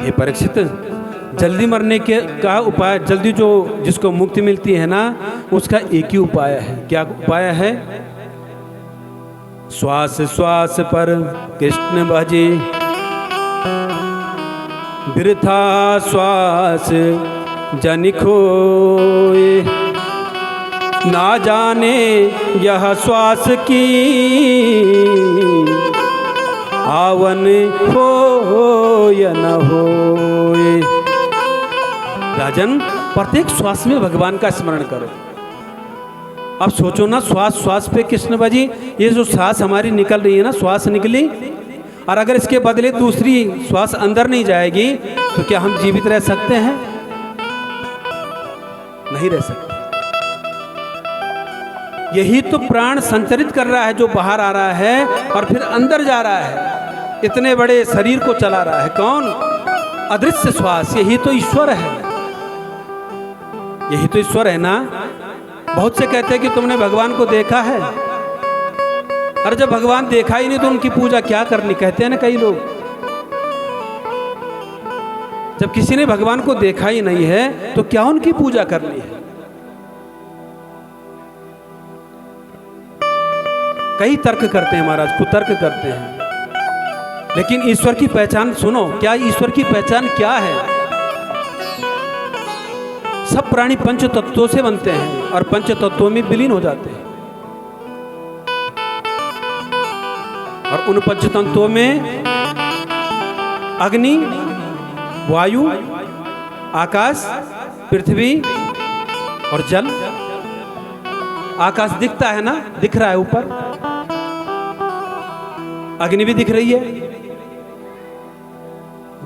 हे परीक्षित, जल्दी मरने के का उपाय, जल्दी जो जिसको मुक्ति मिलती है ना, उसका एक ही उपाय है। क्या उपाय है? श्वास श्वास पर कृष्ण भजे, वृथा श्वास जन खोए, ना जाने यह श्वास की आवन हो या न होए। राजन, प्रत्येक श्वास में भगवान का स्मरण करो। अब सोचो ना, श्वास श्वास पे कृष्ण भजी, ये जो श्वास हमारी निकल रही है ना, श्वास निकली, और अगर इसके बदले दूसरी श्वास अंदर नहीं जाएगी तो क्या हम जीवित रह सकते हैं? नहीं रह सकते। यही तो प्राण संचरित कर रहा है, जो बाहर आ रहा है और फिर अंदर जा रहा है, इतने बड़े शरीर को चला रहा है। कौन? अदृश्य श्वास। यही तो ईश्वर है, यही तो ईश्वर है ना। बहुत से कहते हैं कि तुमने भगवान को देखा है। अरे जब भगवान देखा ही नहीं तो उनकी पूजा क्या करनी, कहते हैं ना कई लोग। जब किसी ने भगवान को देखा ही नहीं है तो क्या उनकी पूजा करनी है? कई तर्क करते हैं महाराज, कुतर्क करते हैं, लेकिन ईश्वर की पहचान सुनो। क्या ईश्वर की पहचान क्या है? सब प्राणी पंच तत्वों से बनते हैं और पंच तत्वों में विलीन हो जाते हैं, और उन पंच तत्वों में अग्नि, वायु, आकाश, पृथ्वी और जल। आकाश दिखता है ना, दिख रहा है ऊपर, अग्नि भी दिख रही है,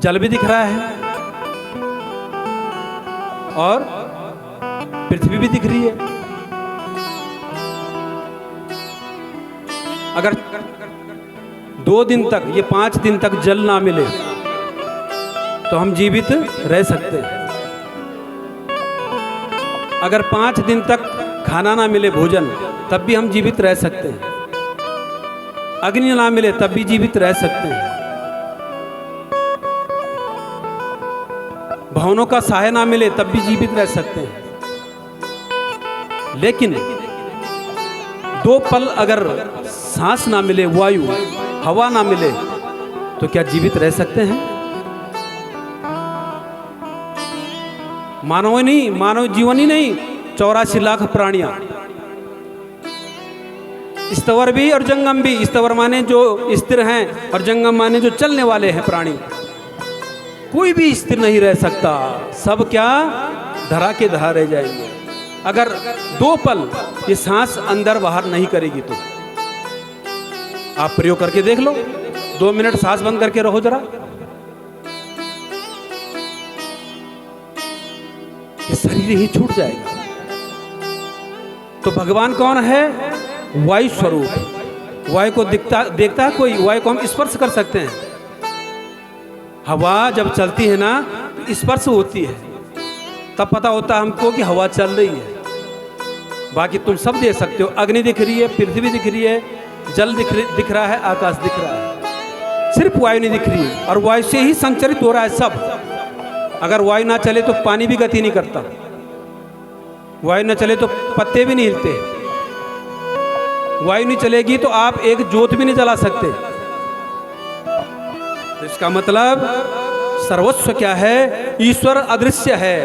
जल भी दिख रहा है, और पृथ्वी भी दिख रही है। अगर 2 दिन तक, ये 5 दिन तक जल ना मिले तो हम जीवित रह सकते हैं। अगर 5 दिन तक खाना ना मिले, भोजन, तब भी हम जीवित रह सकते हैं। अग्नि ना मिले तब भी जीवित रह सकते हैं। भवनों का सहाय ना मिले तब भी जीवित रह सकते हैं। लेकिन 2 पल अगर सांस ना मिले, वायु, हवा ना मिले, तो क्या जीवित रह सकते हैं? मानव नहीं, मानव जीवन ही नहीं, 84 लाख प्राणियां, स्थवर भी और जंगम भी। स्थवर माने जो स्थिर हैं और जंगम माने जो चलने वाले हैं प्राणी। कोई भी स्थिर नहीं रह सकता, सब क्या धरा के धरा रह जाएंगे। अगर 2 पल ये सांस अंदर बाहर नहीं करेगी तो आप प्रयोग करके देख लो। 2 मिनट सांस बंद करके रहो जरा, ये शरीर ही छूट जाएगा। तो भगवान कौन है? वायु स्वरूप। वायु को देखता है कोई? वायु को हम स्पर्श कर सकते हैं। हवा जब चलती है ना तो स्पर्श होती है, तब पता होता है हमको कि हवा चल रही है। बाकी तुम सब देख सकते हो, अग्नि दिख रही है, पृथ्वी दिख रही है, जल दिख रहा है, आकाश दिख रहा है, सिर्फ वायु नहीं दिख रही है। और वायु से ही संचरित हो रहा है सब। अगर वायु ना चले तो पानी भी गति नहीं करता, वायु ना चले तो पत्ते भी नहीं हिलते, वायु नहीं चलेगी तो आप एक जोत भी नहीं जला सकते। तो इसका मतलब सर्वस्व क्या है? ईश्वर अदृश्य है,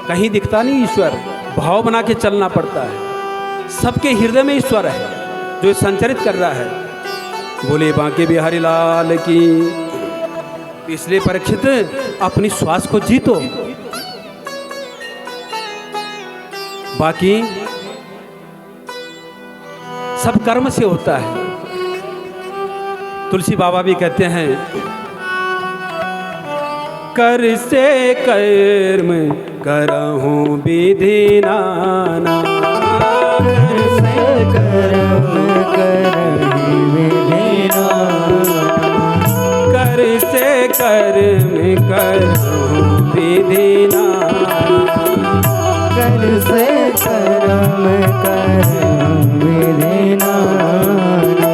कहीं दिखता नहीं ईश्वर, भाव बना के चलना पड़ता है। सबके हृदय में ईश्वर है जो संचरित कर रहा है। बोले बांके बिहारी लाल की। इसलिए परीक्षित, अपनी श्वास को जीतो, बाकी सब कर्म से होता है। तुलसी बाबा भी कहते हैं, कर से कर्म करहूं विधि नाना, कर से कर्म करहूं विधि नाना, कर से कर्म करहूं विधि नाना, कर से कर्म करहूं विधि नाना,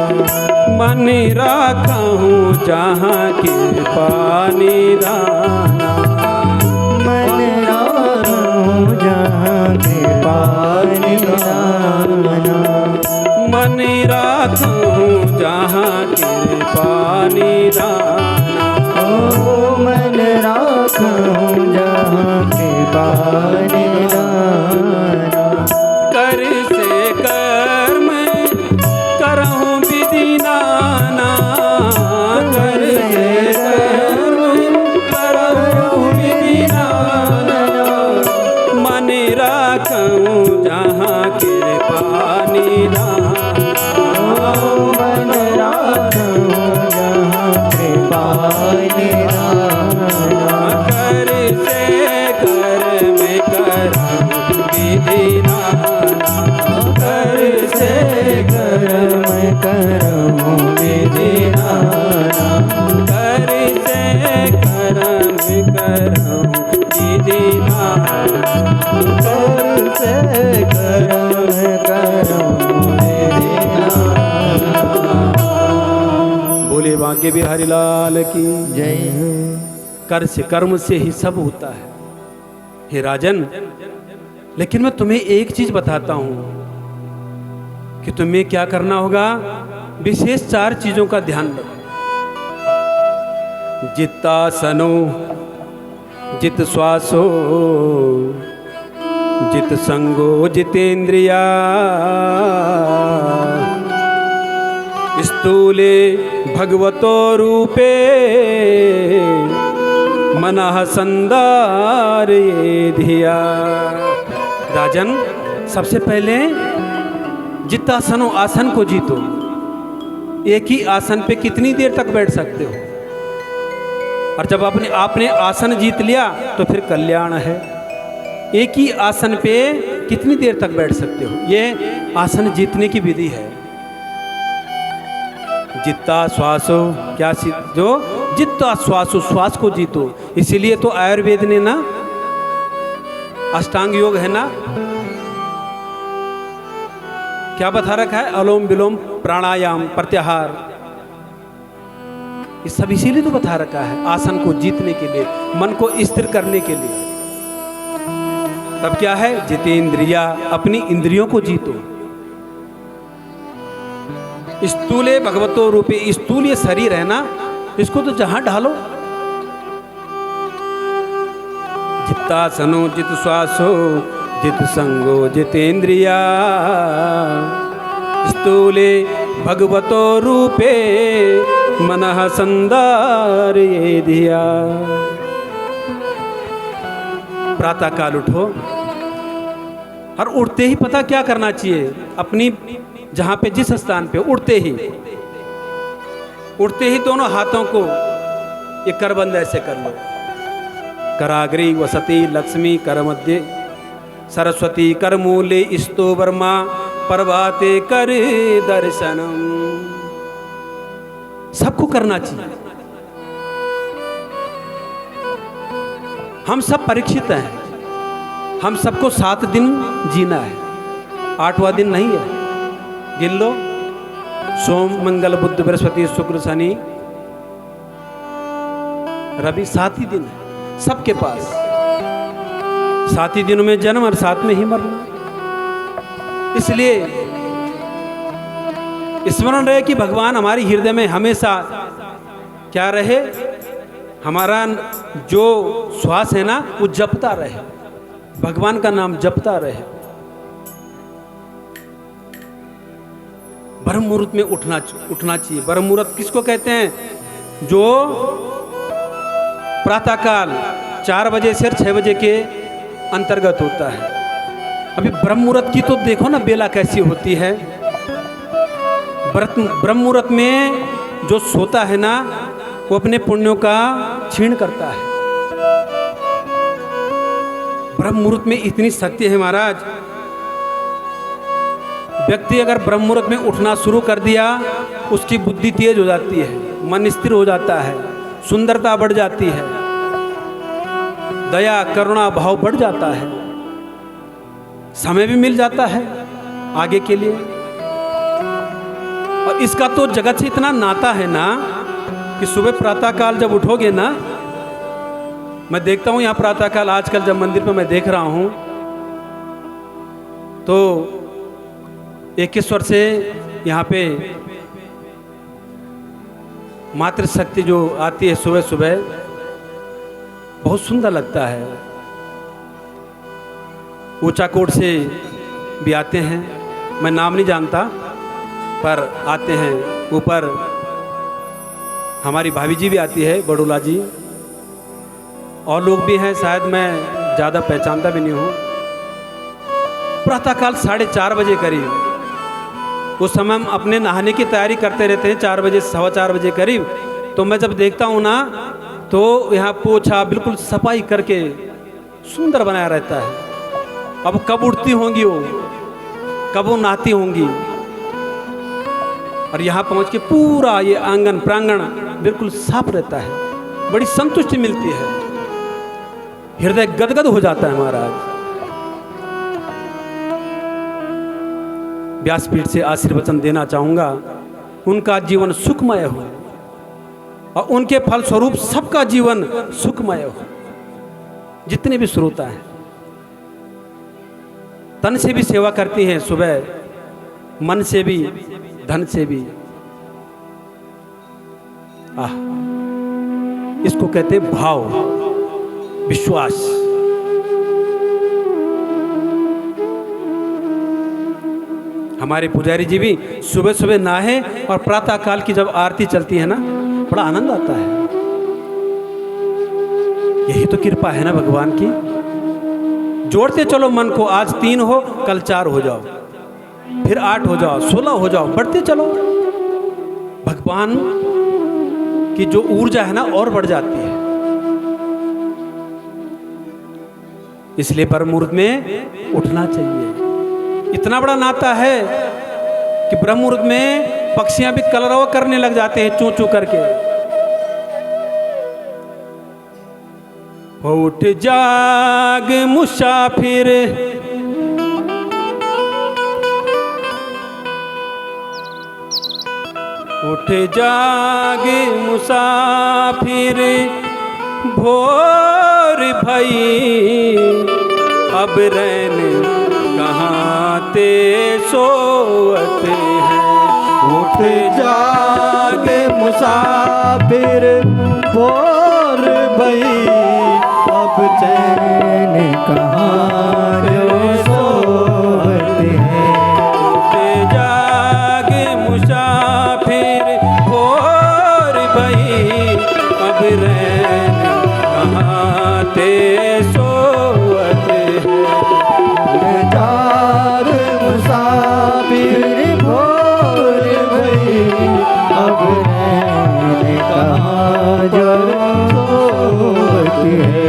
मन राखूं जहाँ कृपा निधाना। मन राखूं जहाँ कृपा निधाना। मन राखूं जहाँ कृपा निधाना। ओ मन राखूं जहाँ कृपा निधाना। कर से कर्म करहूं विधि नाना। कर से कर्म करहूं विधि नाना। मन राखूं जहाँ कृपा निधाना। मन राखूं जहाँ कृपा निधाना। कर से कर्म करहूं विधि नाना। कर से कर्म करहूं विधि नाना। कर से कर्म करहूं विधि नाना। कर से कर्म करहूं विधि नाना। बोले बांके बिहारी लाल की। जय। कर से कर्म से ही सब होता है हे राजन। लेकिन मैं तुम्हें एक चीज बताता हूं कि तुम्हें क्या करना होगा। विशेष 4 चीजों का ध्यान रखो। जित्तासनो, जित श्वासो, जित संगो, जितेंद्रिया। स्थूले भगवतो रूपे मनः संदारे धिया। राजन, सबसे पहले जित्तासनो, आसन को जीतो। एक ही आसन पे कितनी देर तक बैठ सकते हो? और जब आपने आसन जीत लिया तो फिर कल्याण है। एक ही आसन पे कितनी देर तक बैठ सकते हो? ये आसन जीतने की विधि है। जित्ता श्वासो, क्या जो जित्ता श्वासो, श्वास को जीतो। इसीलिए तो आयुर्वेद ने ना अष्टांग योग है ना, क्या बता रखा है? अनुलोम विलोम, प्राणायाम, प्रत्याहार, ये सब इसीलिए तो बता रखा है, आसन को जीतने के लिए, मन को स्थिर करने के लिए। तब क्या है? जितेंद्रिया, अपनी इंद्रियों को जीतो। स्थूले भगवतो रूपे, स्थूल ये शरीर है ना, इसको तो जहां ढालो। जित्तासनो, जित श्वासो, जित संगो, जितेंद्रिया। स्थूले भगवतो रूपे मनः संदारे धिया। प्रातः काल उठो और उठते ही पता क्या करना चाहिए? अपनी जहां पे, जिस स्थान पे उठते ही दोनों हाथों को ये करबंद ऐसे कर लो। कराग्री वसती लक्ष्मी, कर मध्य सरस्वती, कर मूले स्तो वर्मा, प्रभाते कर दर्शनम। सबको करना चाहिए। हम सब परीक्षित हैं। हम सबको 7 दिन जीना है, 8वां दिन नहीं है। गिन लो, सोम मंगल बुध बृहस्पति शुक्र शनि रवि, 7 ही दिन है सबके पास। 7 ही दिनों में जन्म और 7 में ही मरना। इसलिए स्मरण रहे कि भगवान हमारे हृदय में हमेशा क्या रहे? हमारा जो श्वास है ना, वो जपता रहे, भगवान का नाम जपता रहे। ब्रह्म मुहूर्त में उठना चाहिए। ब्रह्म मुहूर्त किसको कहते हैं? जो प्रातःकाल 4 बजे से 6 बजे के अंतर्गत होता है। अभी ब्रह्म मुहूर्त की तो देखो ना बेला कैसी होती है। ब्रह्म मुहूर्त में जो सोता है ना, वो अपने पुण्यों का क्षीण करता है। ब्रह्म मुहूर्त में इतनी शक्ति है महाराज। व्यक्ति अगर ब्रह्म मुहूर्त में उठना शुरू कर दिया, उसकी बुद्धि तेज हो जाती है, मन स्थिर हो जाता है, सुंदरता बढ़ जाती है, दया करुणा भाव बढ़ जाता है, समय भी मिल जाता है आगे के लिए। और इसका तो जगत से इतना नाता है ना कि सुबह प्रातःकाल जब उठोगे ना, मैं देखता हूँ यहाँ प्रातःकाल आजकल जब मंदिर पे मैं देख रहा हूँ तो 21 से यहाँ पे मातृशक्ति जो आती है सुबह सुबह, बहुत सुंदर लगता है। ऊंचाकोट से भी आते हैं, मैं नाम नहीं जानता, पर आते हैं ऊपर। हमारी भाभी जी भी आती है, बड़ूला जी, और लोग भी हैं, शायद मैं ज़्यादा पहचानता भी नहीं हूँ। प्रातःकाल 4:30 बजे करीब, उस समय हम अपने नहाने की तैयारी करते रहते हैं, 4 बजे 4:15 बजे करीब। तो मैं जब देखता हूँ ना तो यहाँ पोछा बिल्कुल सफाई करके सुंदर बनाया रहता है। अब कब उठती होंगी वो, कब वो नहाती होंगी, और यहाँ पहुँच के पूरा ये आंगन प्रांगण बिल्कुल साफ रहता है, बड़ी संतुष्टि मिलती है, हृदय गदगद हो जाता है महाराज। व्यासपीठ से आशीर्वचन देना चाहूँगा, उनका जीवन सुखमय हो और उनके फलस्वरूप सबका जीवन सुखमय हो। जितने भी श्रोता हैं तन से भी सेवा करती हैं सुबह, मन से भी धन से भी। इसको कहते हैं भाव, विश्वास। हमारे पुजारी जी भी सुबह सुबह नहाए और प्रातः काल की जब आरती चलती है ना, बड़ा आनंद आता है। यही तो कृपा है ना भगवान की। जोड़ते चलो मन को, आज 3 हो कल 4 हो जाओ, फिर 8 हो जाओ, 16 हो जाओ, बढ़ते चलो। भगवान की जो ऊर्जा है ना और बढ़ जाती है। इसलिए परम मुहूर्त में उठना चाहिए। इतना बड़ा नाता है कि ब्रह्म मुहूर्त में पक्षियां भी कलरव करने लग जाते हैं, चू चू करके। उठ जाग मुसाफिर, उठ जाग मुसाफिर, भोर भई अब रैन कहाँ ते सोवत हैं। उठ जाग मुसाफिर, भोर भई अब चैन कहाँ जो सोवत हैं। उठ जाग मुसाफिर, भोर भई अब रैन कहाँ ते सोवत हैं। जाग मुसाफिर, भोर भई अब रैन कहाँ जो सोवत हैं।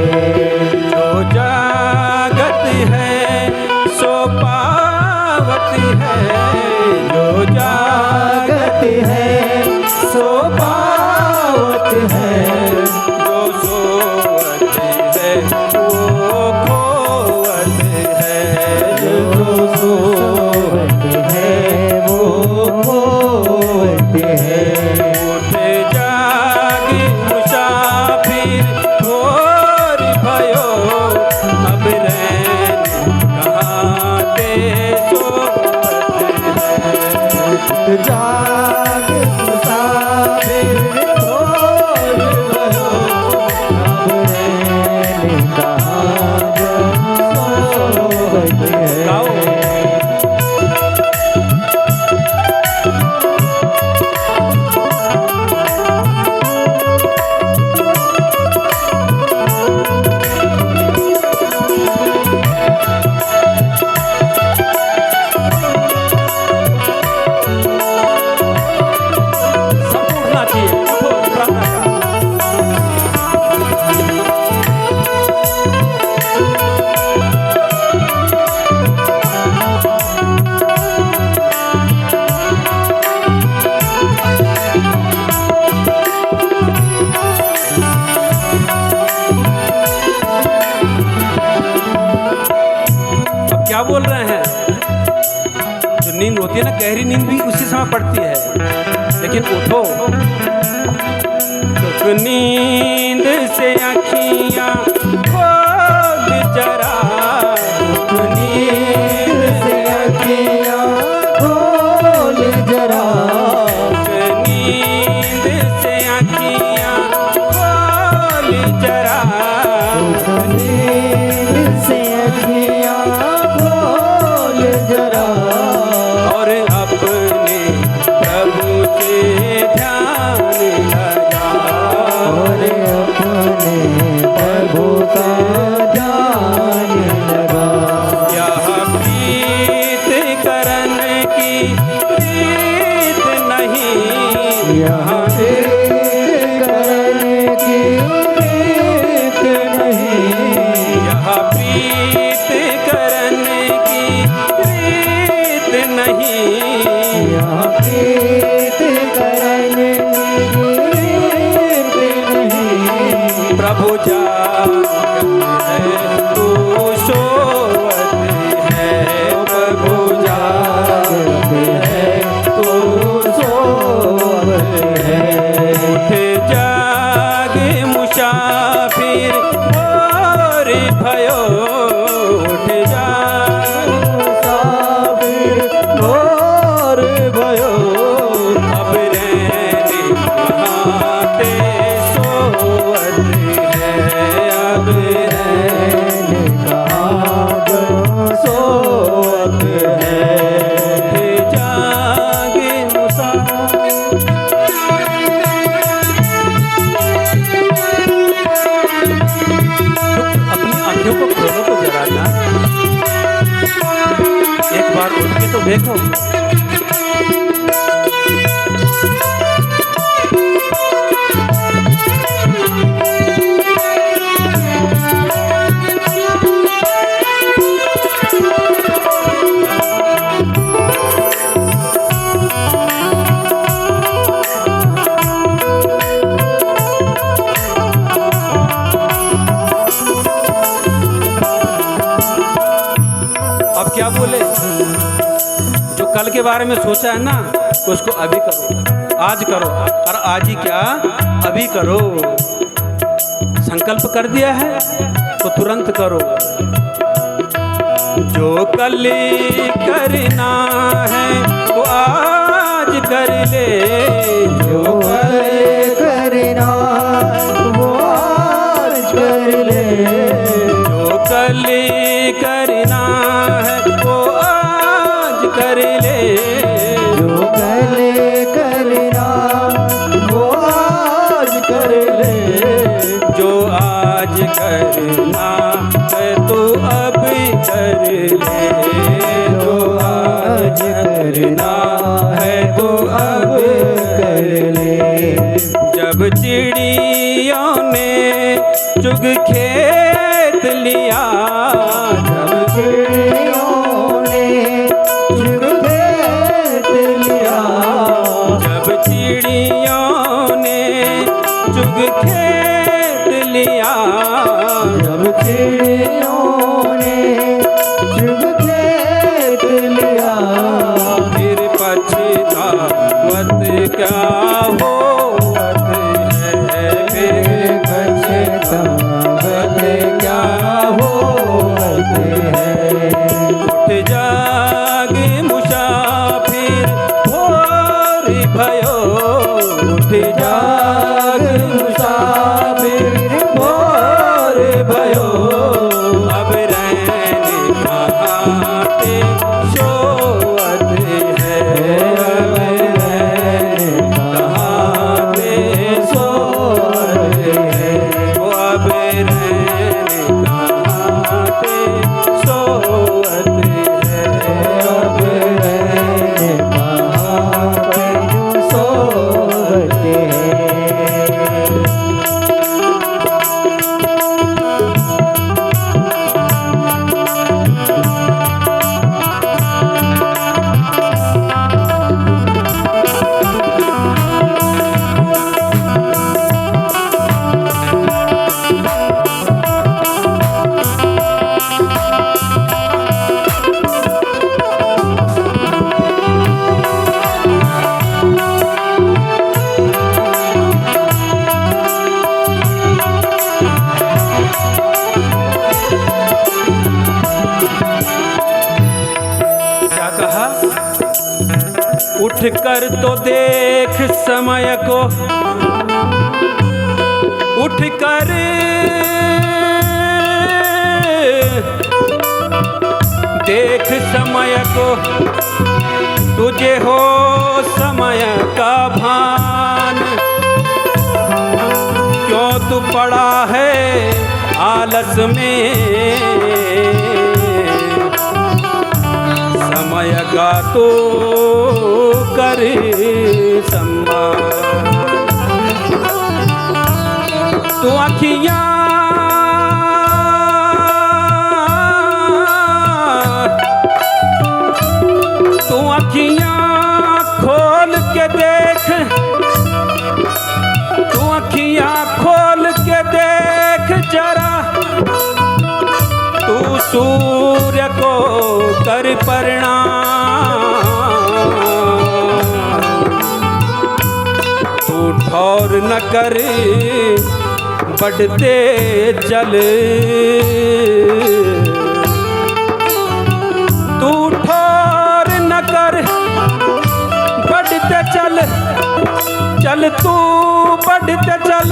जो जागत है सो पावत है, जो जागत है सो पावत है। जो सोवत है वो खोवत है। जो सोवत है वो खोवत है। उठ जाग मुसाफिर, भोर भयो अब रैन कहाँ ते सोवत है। जाग मुसाफिर, भोर भयो अब रैन कहाँ जो सोवत है। गाओ। होती है ना, गहरी नींद भी उसी समय पड़ती है। लेकिन उठो, तो नींद से आँखियाँ खोल जरा, नींद से अखियाँ खोल जरा, नींद से आँखियाँ खोल जरा, नींद से अखियाँ खोल जरा, और अपने प्रभु से ध्यान लगा, और अपने प्रभु का ध्यान लगा। यह प्रीत करन की प्रीत नहीं, यहाँ प्रीत करने की प्रीत नहीं, यह प्रीत करने की प्रीत नहीं, यहाँ प्रीत करने की प्रीत नहीं। प्रभु जागत है तू सोवत है, प्रभु जागत है तू सोवत है। उठ जाग मुसाफिर और भयो, उठ जाग मुसाफिर और भयो, अब रहने कहाँ ते सोवत है, अब रहने कहाँ जो सोवत है। उठ जाग मुसाफिर। अपनी आंखों को खोलो तो जरा ना, एक बार उठ के तो देखो। अब क्या बोले, जो कल के बारे में सोचा है ना, उसको अभी करो, आज करो, और आज ही क्या, अभी करो। संकल्प कर दिया है तो तुरंत करो। जो कल करना है वो आज कर ले, जो कल करना वो आज कर ले, जो कल करना है वो आज कर ले, जो कल करना वो आज कर ले, जो आज करना है तो अब कर ले, जो आज करना है तो अब कर ले। जब चिड़ियों ने चुग खेत लिया, जब चिड़ियों ने चुग खेत लिया, जब चिड़ियों ने चुग खेत लिया, जब चिड़ियों ने चुग खेत लिया, फिर पछतावत क्या होवत है, फिर पछतावत क्या होवत है। उठ जाग मुसाफिर भोर भयो, उठ जाग मुसाफिर भोर भयो, अब उठ कर तो देख समय को, उठ कर देख समय को, तुझे हो समय का भान। क्यों तू पड़ा है आलस में, समय का तो कर सम्मान। तू अखियाँ खोल के देख, तू अखियाँ खोल के देख जरा, तू सूर्य को कर प्रणाम। तू ठौर न कर बढ़ते जल, तू ठौर न कर बढ़ते चल, चल तू बढ़ते चल,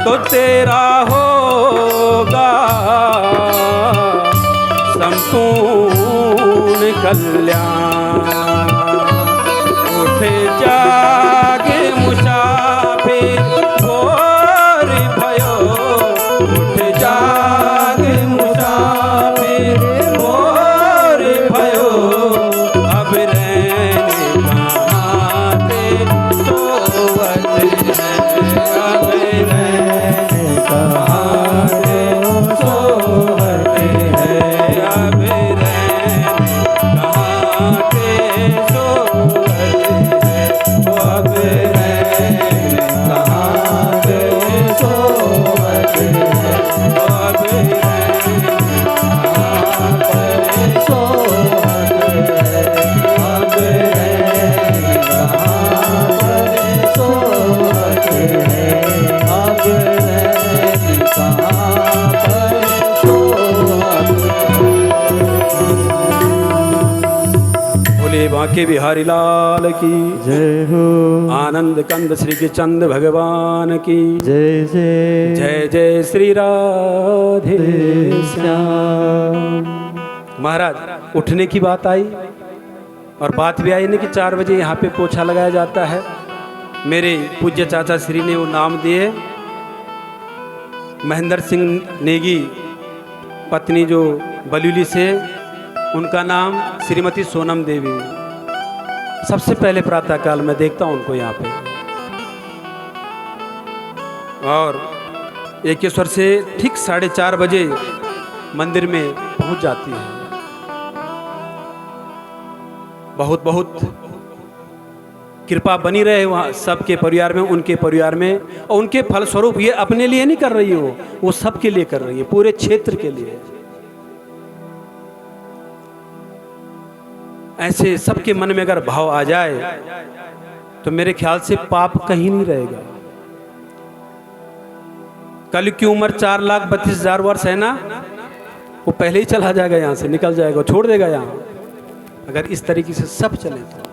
तो तेरा होगा संपूर्ण कल्याण। उठ जागे मुसाफिर भोर भयो, उठ जागे मुसाफिर भोर भयो, अब रहने कहाँ ते सोवत है, अब रहने कहाँ ते सोवत है, अब रहने कहाँ ते सोवत है, अब रहने कहाँ ते सोवत है, अब रहने कहाँ ते सोवत है, अब रहने कहाँ ते सोवत है, अब रहने कहाँ पर सोवत है। बोले बांके बिहारी लाल की जय हो, आनंद कंद श्री चंद भगवान की जय जय जय जय श्री राधे श्याम। महाराज उठने की बात आई और बात भी आई ना कि 4 बजे यहाँ पे पोछा लगाया जाता है। मेरे पूज्य चाचा श्री ने वो नाम दिए, महेंद्र सिंह नेगी पत्नी जो बलूली से, उनका नाम श्रीमती सोनम देवी। सबसे पहले प्रातःकाल में देखता हूँ उनको यहाँ पे, और एकेश्वर से ठीक 4:30 बजे मंदिर में पहुँच जाती है। बहुत बहुत कृपा बनी रहे वहाँ सबके परिवार में, उनके परिवार में, और उनके फलस्वरूप ये अपने लिए नहीं कर रही हो, वो सबके लिए कर रही है, पूरे क्षेत्र के लिए। ऐसे सबके मन में अगर भाव आ जाए तो मेरे ख्याल से पाप कहीं नहीं रहेगा। कल की उम्र 4,32,000 वर्ष है ना, वो पहले ही चला जाएगा, यहाँ से निकल जाएगा, छोड़ देगा यहाँ, अगर इस तरीके से सब चले तो।